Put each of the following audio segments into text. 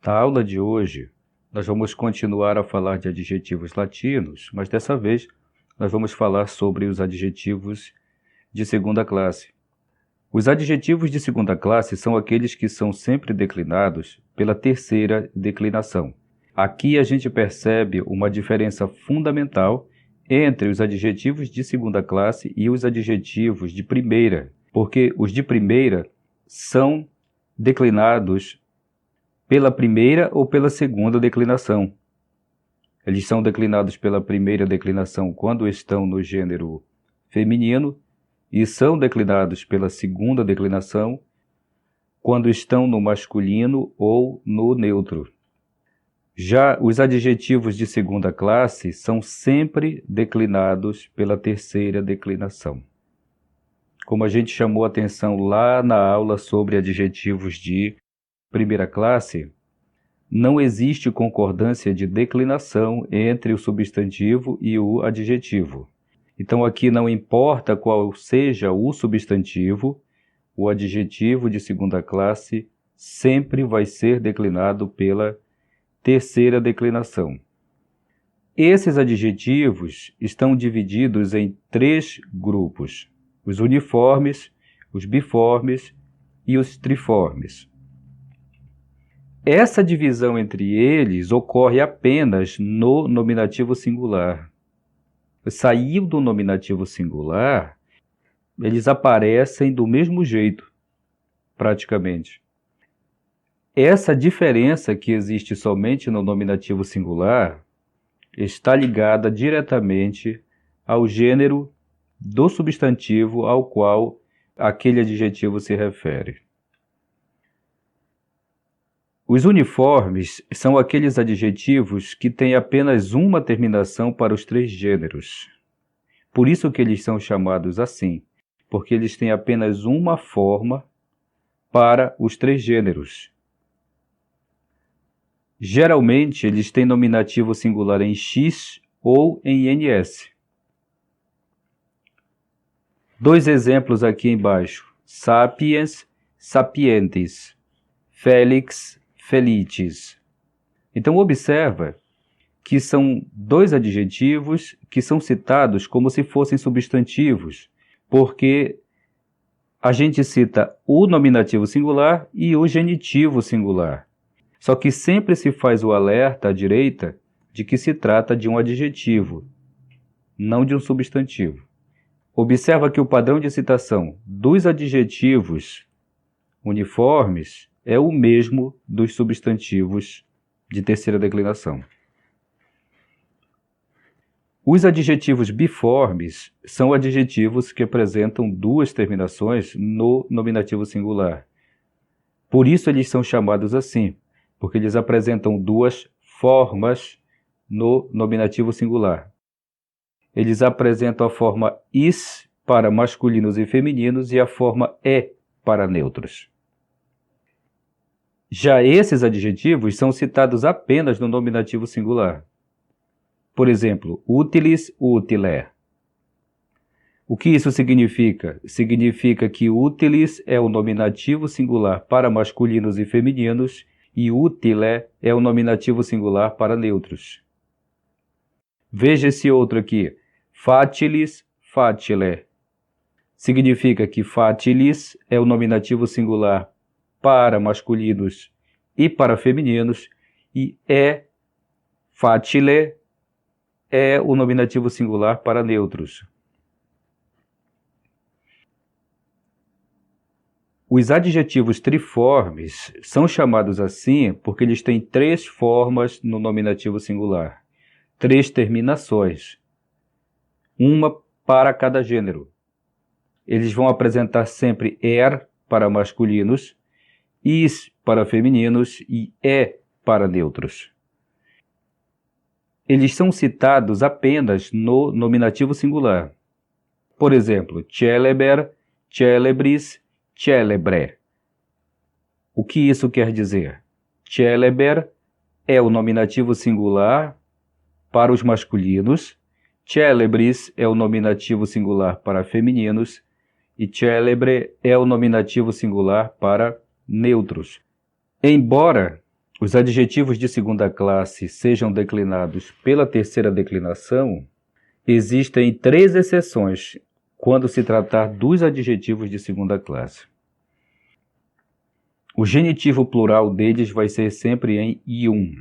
Na aula de hoje, nós vamos continuar a falar de adjetivos latinos, mas dessa vez nós vamos falar sobre os adjetivos de segunda classe. Os adjetivos de segunda classe são aqueles que são sempre declinados pela terceira declinação. Aqui a gente percebe uma diferença fundamental entre os adjetivos de segunda classe e os adjetivos de primeira, porque os de primeira são declinados pela primeira ou pela segunda declinação. Eles são declinados pela primeira declinação quando estão no gênero feminino e são declinados pela segunda declinação quando estão no masculino ou no neutro. Já os adjetivos de segunda classe são sempre declinados pela terceira declinação. Como a gente chamou a atenção lá na aula sobre adjetivos de primeira classe, não existe concordância de declinação entre o substantivo e o adjetivo. Então aqui não importa qual seja o substantivo, o adjetivo de segunda classe sempre vai ser declinado pela terceira declinação. Esses adjetivos estão divididos em 3 grupos: os uniformes, os biformes e os triformes. Essa divisão entre eles ocorre apenas no nominativo singular. Saiu do nominativo singular, eles aparecem do mesmo jeito, praticamente. Essa diferença que existe somente no nominativo singular está ligada diretamente ao gênero do substantivo ao qual aquele adjetivo se refere. Os uniformes são aqueles adjetivos que têm apenas uma terminação para os 3 gêneros. Por isso que eles são chamados assim, porque eles têm apenas uma forma para os 3 gêneros. Geralmente, eles têm nominativo singular em X ou em NS. 2 exemplos aqui embaixo: sapiens, sapientes, felix, felicis. Então observa que são 2 adjetivos que são citados como se fossem substantivos, porque a gente cita o nominativo singular e o genitivo singular. Só que sempre se faz o alerta à direita de que se trata de um adjetivo, não de um substantivo. Observa que o padrão de citação dos adjetivos uniformes é o mesmo dos substantivos de terceira declinação. Os adjetivos biformes são adjetivos que apresentam 2 terminações no nominativo singular. Por isso eles são chamados assim, porque eles apresentam 2 formas no nominativo singular. Eles apresentam a forma is para masculinos e femininos e a forma e para neutros. Já esses adjetivos são citados apenas no nominativo singular. Por exemplo, utilis, utile. O que isso significa? Significa que utilis é o nominativo singular para masculinos e femininos e utile é o nominativo singular para neutros. Veja esse outro aqui, facilis, facile. Significa que facilis é o nominativo singular para masculinos e para femininos, e facile é o nominativo singular para neutros. Os adjetivos triformes são chamados assim porque eles têm 3 formas no nominativo singular, 3 terminações, uma para cada gênero. Eles vão apresentar sempre para masculinos, is para femininos e para neutros. Eles são citados apenas no nominativo singular. Por exemplo, celeber, celebris, celebre. O que isso quer dizer? Celeber é o nominativo singular para os masculinos, celebris é o nominativo singular para femininos e celebre é o nominativo singular para neutros. Embora os adjetivos de segunda classe sejam declinados pela terceira declinação, existem 3 exceções quando se tratar dos adjetivos de segunda classe. O genitivo plural deles vai ser sempre em ium.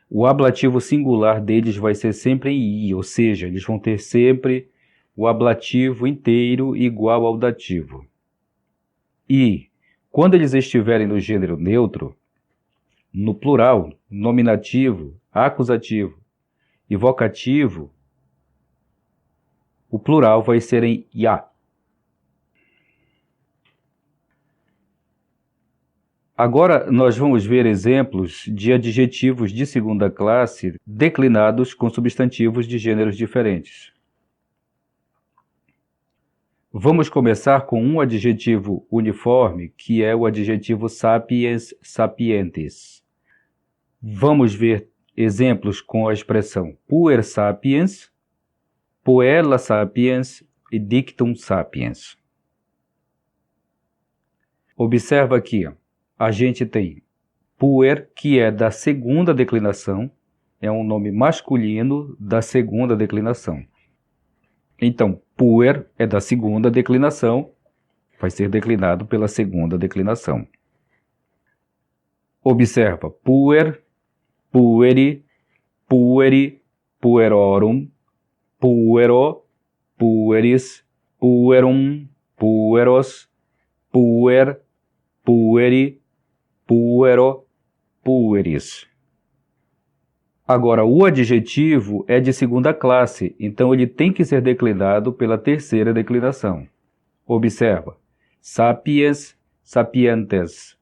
O ablativo singular deles vai ser sempre em i, ou seja, eles vão ter sempre o ablativo inteiro igual ao dativo. E, quando eles estiverem no gênero neutro, no plural, nominativo, acusativo e vocativo, o plural vai ser em ia. Agora nós vamos ver exemplos de adjetivos de segunda classe declinados com substantivos de gêneros diferentes. Vamos começar com um adjetivo uniforme, que é o adjetivo sapiens sapientes. Vamos ver exemplos com a expressão puer sapiens, puella sapiens e dictum sapiens. Observa aqui, a gente tem puer, que é da segunda declinação, é um nome masculino da segunda declinação. Então, puer é da segunda declinação, vai ser declinado pela segunda declinação. Observa, puer, pueri, pueri, puerorum, puero, pueris, puerum, pueros, puer, pueri, puero, pueris. Agora, o adjetivo é de segunda classe, então ele tem que ser declinado pela terceira declinação. Observa, sapiens, sapientes,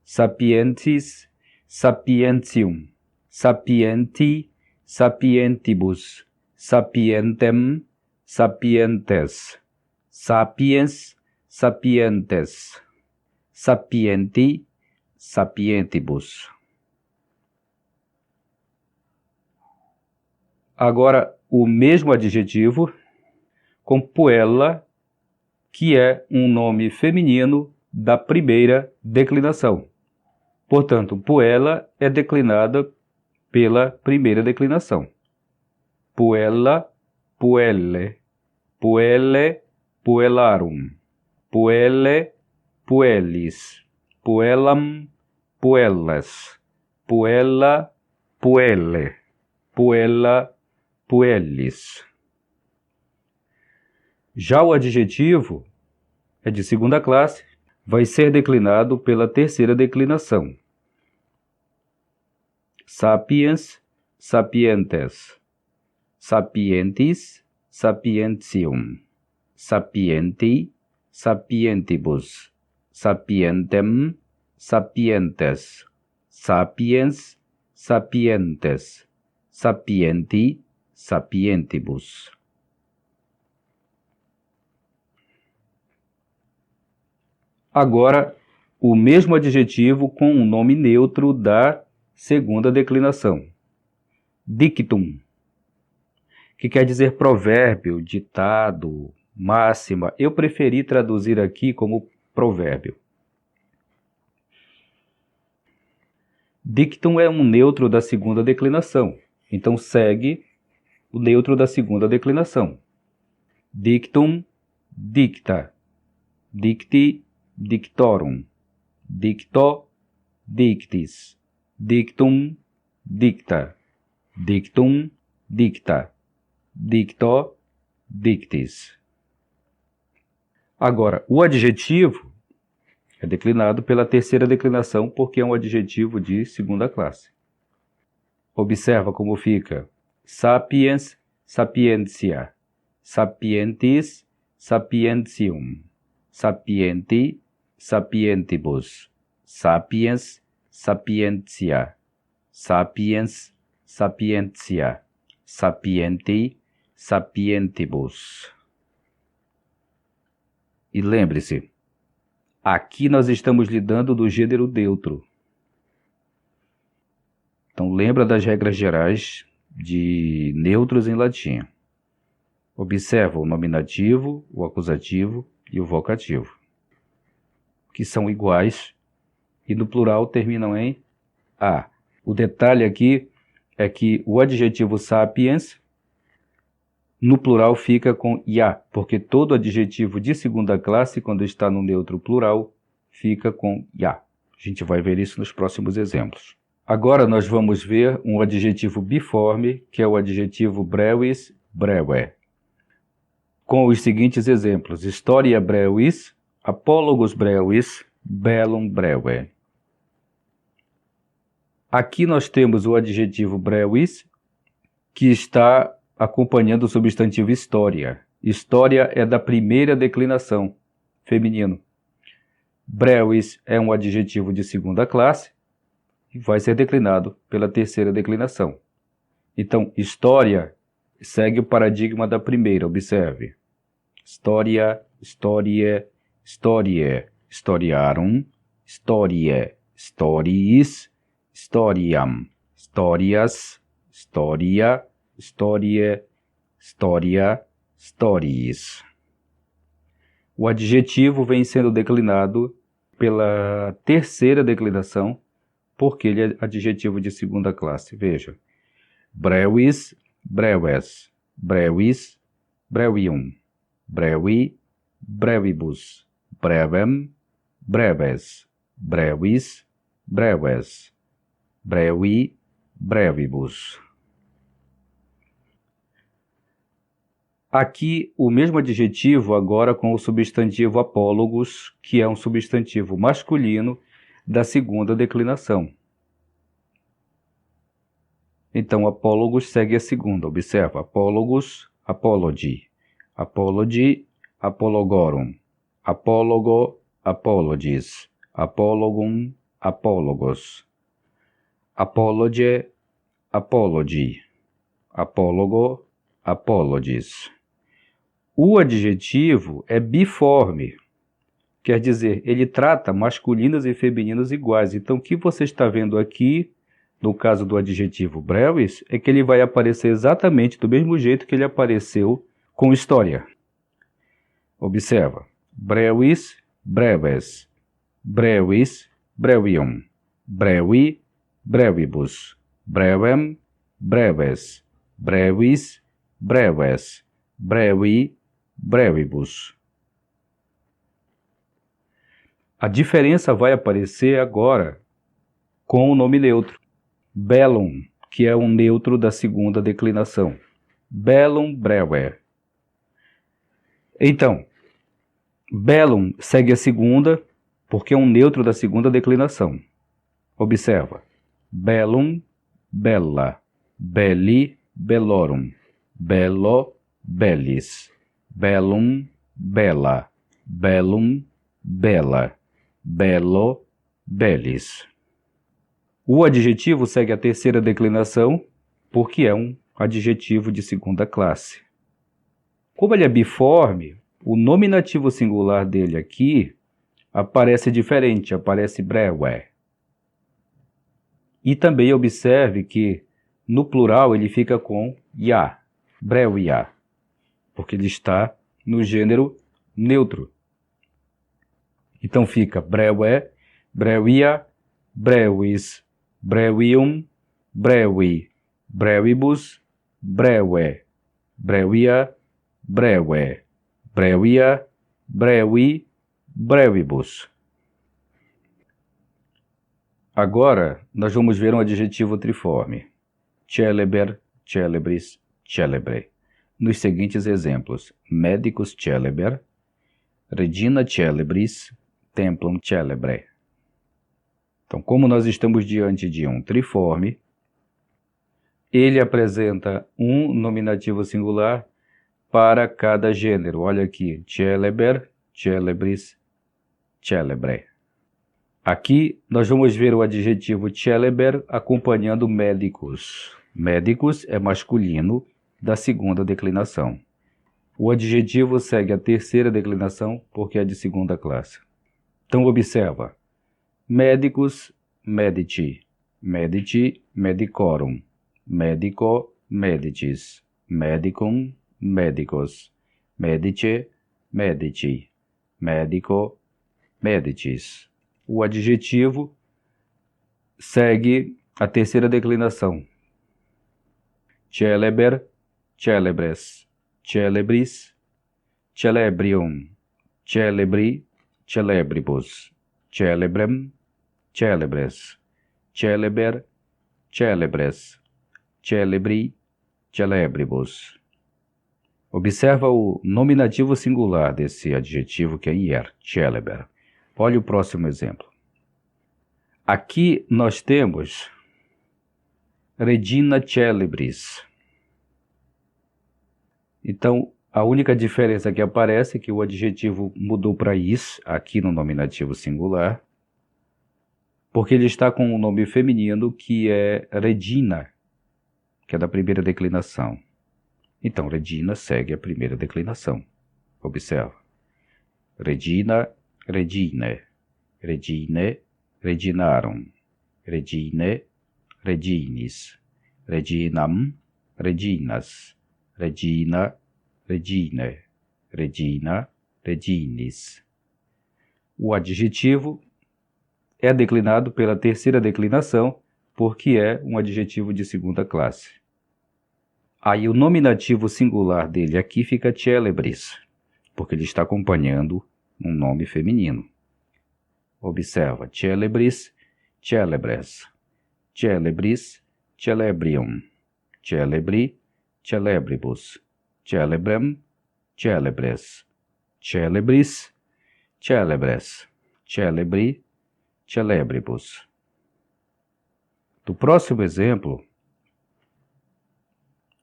sapientis, sapientium, sapienti, sapientibus, sapientem, sapientes, sapiens, sapientes, sapienti, sapientibus. Agora, o mesmo adjetivo com puella, que é um nome feminino da primeira declinação. Portanto, puella é declinada pela primeira declinação. Puella, puelle, puelle, puellarum, puelle, puellis, puellam, puellas, puella, puelle, puella, puellis. Já o adjetivo é de segunda classe, vai ser declinado pela terceira declinação. Sapiens, sapientes, sapientis, sapientium, sapienti, sapientibus, sapientem, sapientes, sapiens, sapientes, sapienti, sapientibus. Agora, o mesmo adjetivo com um nome neutro da segunda declinação. Dictum, que quer dizer provérbio, ditado, máxima. Eu preferi traduzir aqui como provérbio. Dictum é um neutro da segunda declinação, então segue o neutro da segunda declinação. Dictum, dicta, dicti, dictorum, dicto, dictis, dictum, dicta, dictum, dicta, dicto, dictis. Agora, o adjetivo é declinado pela terceira declinação porque é um adjetivo de segunda classe. Observa como fica: sapiens, sapientia, sapientis, sapientium, sapienti, sapientibus, sapiens, sapientia, sapiens, sapientia, sapienti, sapientibus. E lembre-se, aqui nós estamos lidando do gênero neutro. Então lembra das regras gerais de neutros em latim. Observa o nominativo, o acusativo e o vocativo, que são iguais e no plural terminam em a. O detalhe aqui é que o adjetivo sapiens, no plural, fica com ia, porque todo adjetivo de segunda classe, quando está no neutro plural, fica com ia. A gente vai ver isso nos próximos exemplos. Agora nós vamos ver um adjetivo biforme, que é o adjetivo brevis, breve, com os seguintes exemplos: historia brevis, apólogos brevis, bellum breve. Aqui nós temos o adjetivo brevis, que está acompanhando o substantivo história. História é da primeira declinação, feminino. Brevis é um adjetivo de segunda classe e vai ser declinado pela terceira declinação. Então, história segue o paradigma da primeira, observe. História, historie, historie, historiarum, historie, stories, historiam, historias, historia, historie, historia, stories. O adjetivo vem sendo declinado pela terceira declinação, porque ele é adjetivo de segunda classe. Veja, brevis, breves, brevis, brevium, brevi, brevibus, brevem, breves, brevis, breves, brevi, brevibus. Aqui o mesmo adjetivo agora com o substantivo apólogos, que é um substantivo masculino da segunda declinação. Então, apólogos segue a segunda. Observa, apólogos, apology, apology, apologorum, apólogo, apologies, apologum, apólogos, apologe, apology, apólogo, apologies. O adjetivo é biforme, quer dizer, ele trata masculinos e femininos iguais. Então, o que você está vendo aqui, no caso do adjetivo brevis, é que ele vai aparecer exatamente do mesmo jeito que ele apareceu com história. Observa, brevis, breves, brevis, brevium, brevi, brevibus, brevem, breves, brevis, breves, brevi, brevibus. A diferença vai aparecer agora com o nome neutro. Bellum, que é um neutro da segunda declinação. Bellum breve. Então, bellum segue a segunda, porque é um neutro da segunda declinação. Observa. Bellum, bella, belli, bellorum, bello, bellis, bellum, bella, bellum, bella, bello, bellis. O adjetivo segue a terceira declinação, porque é um adjetivo de segunda classe. Como ele é biforme, o nominativo singular dele aqui aparece diferente, aparece breve. E também observe que no plural ele fica com ia, brevia, porque ele está no gênero neutro. Então fica breve, brevia, brevis, brevium, brevi, brevibus, breve, brevia, breve, brevia, brevi, brevibus. Agora, nós vamos ver um adjetivo triforme. Celeber, celebris, celebre. Nos seguintes exemplos. Medicus celeber, regina celebris, templum celebre. Então, como nós estamos diante de um triforme, ele apresenta um nominativo singular para cada gênero. Olha aqui, celeber, celebris, celebre. Aqui nós vamos ver o adjetivo celeber acompanhando medicus. Medicus é masculino da segunda declinação. O adjetivo segue a terceira declinação porque é de segunda classe. Então observa. Medicus, medici, medici, medicorum, medico, medicis, medicum, medicos, medice, medici, medico, medicis. O adjetivo segue a terceira declinação. Celeber, celebres, celebris, celebrium, celebri, celebribus, celebrem, celebres, celeber, celebres, celebri, celebribus. Observa o nominativo singular desse adjetivo que é ier, celeber. Olha o próximo exemplo. Aqui nós temos Regina celebris. Então, a única diferença que aparece é que o adjetivo mudou para is, aqui no nominativo singular, porque ele está com um nome feminino que é Regina, que é da primeira declinação. Então, Regina segue a primeira declinação. Observa. Regina, regine, regine, reginarum, regine, reginis, reginam, reginas, regina, regine, regina, reginis. O adjetivo é declinado pela terceira declinação, porque é um adjetivo de segunda classe. Aí o nominativo singular dele aqui fica celebris, porque ele está acompanhando um nome feminino. Observa, celebris, celebres, celebris, celebrium, celebri, celebribus, celebrem, celebres, celebris, celebres, celebri, celebribus. Do próximo exemplo,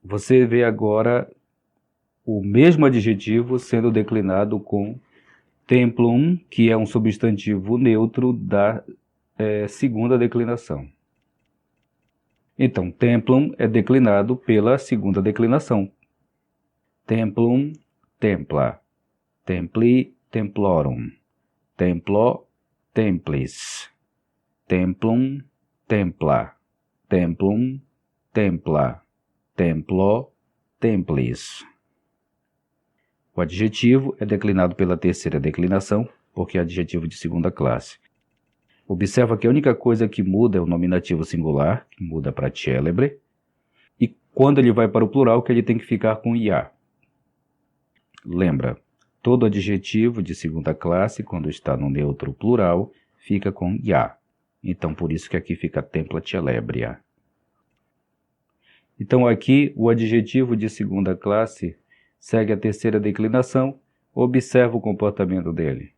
você vê agora o mesmo adjetivo sendo declinado com templum, que é um substantivo neutro da segunda declinação. Então, templum é declinado pela segunda declinação. Templum, templa, templi, templorum, templo, templis, templum, templa, templum, templa, templo, templis. O adjetivo é declinado pela terceira declinação, porque é adjetivo de segunda classe. Observa que a única coisa que muda é o nominativo singular, que muda para celebre, e quando ele vai para o plural, que ele tem que ficar com ia. Lembra, todo adjetivo de segunda classe, quando está no neutro plural, fica com ia. Então, por isso que aqui fica templa celebria. Então, aqui, o adjetivo de segunda classe segue a terceira declinação. Observa o comportamento dele.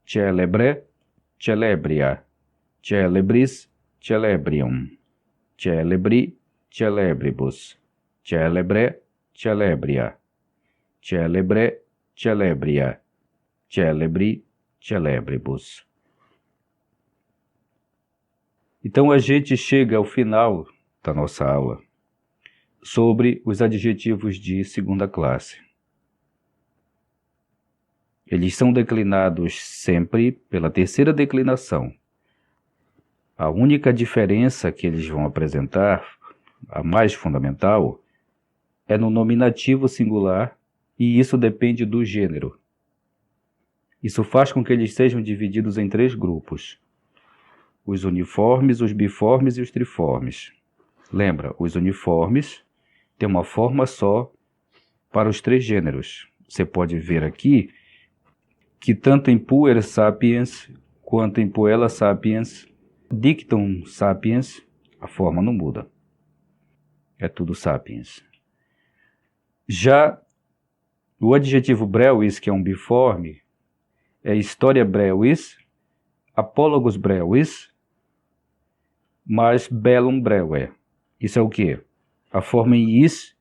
Celebre, celebria. Celebris, celebrium. Celebri, celebribus. Celebre, celebria. Celebre, celebria. Celebri, celebribus. Então, a gente chega ao final da nossa aula sobre os adjetivos de segunda classe. Eles são declinados sempre pela terceira declinação. A única diferença que eles vão apresentar, a mais fundamental, é no nominativo singular, e isso depende do gênero. Isso faz com que eles sejam divididos em 3 grupos: os uniformes, os biformes e os triformes. Lembra, os uniformes têm uma forma só para os 3 gêneros. Você pode ver aqui que tanto em puer sapiens quanto em puella sapiens, dictum sapiens, a forma não muda. É tudo sapiens. Já o adjetivo breuis, que é um biforme, é historia breuis, apólogos breuis, mas bellum breve. Isso é o quê? A forma em is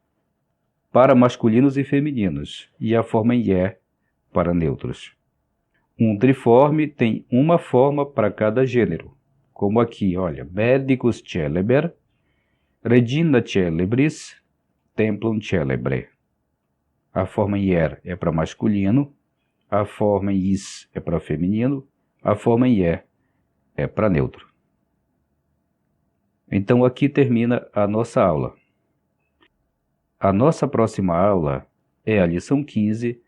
para masculinos e femininos, e a forma em é para neutros. Um triforme tem uma forma para cada gênero, como aqui, olha, medicus celeber, regina celebris, templum celebre. A forma em er é para masculino, a forma em is é para feminino, a forma em é para neutro. Então aqui termina a nossa aula. A nossa próxima aula é a lição 15,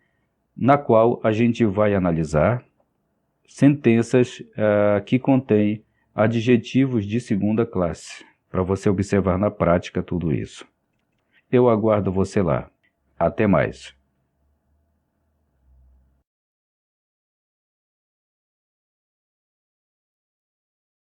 na qual a gente vai analisar sentenças que contêm adjetivos de segunda classe, para você observar na prática tudo isso. Eu aguardo você lá. Até mais.